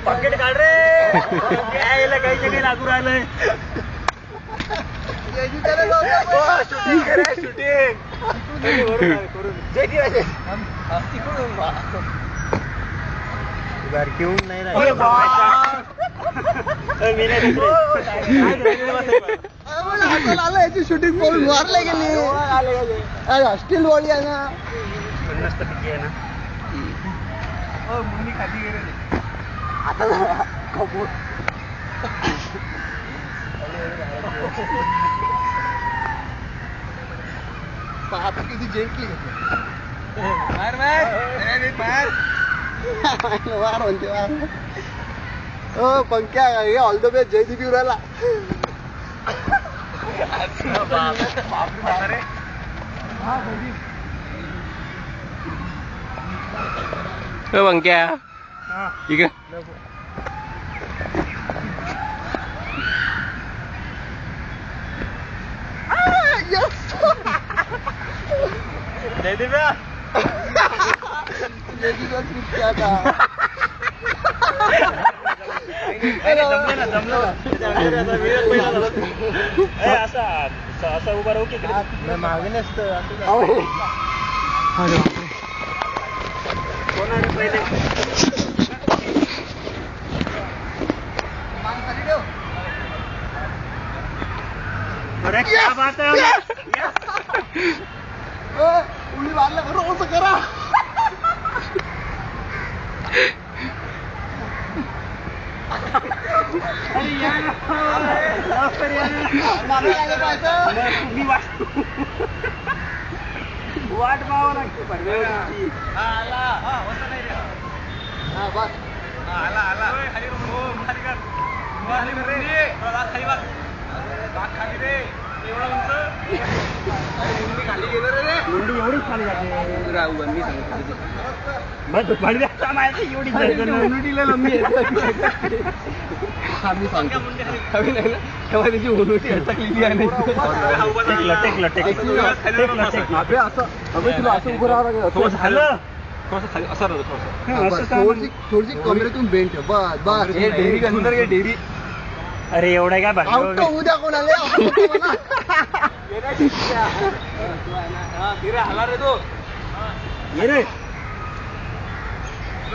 pocket काढ रे यायला काही काही लागू राहिलंय शूटिंग घेऊन नाही याची शूटिंग करून मारले गेली स्टील बॉडी आहे ना आहे ना मुंडी खाली गेले आता आता किती जेंटली घेतलं वार म्हणते वार ओ पंख्या ऑल द बेस्ट जयदीप युराला पंख्या ठीक आहे जयदीप असा उभा राहू की मागे नसतं कोणाने पहिले क्या बात है उडी मारलं रोज करा वाट पाहावं लागते मुंडी एवढीच खाली जाते मुंडीला लंबी आम्ही सांगतो तेव्हा त्याची उन्नती अटकलेली आहे तुला असं उभं राहावं लागेल थोडीशी कमरेतून बेंट बस बस डेअरी अंदर घे डेअरी अरे एवढा काय बाकी उद्या कोणाला हला रे तो ये रे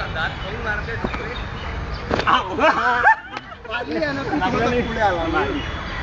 दात खाऊन मारते पुढे आला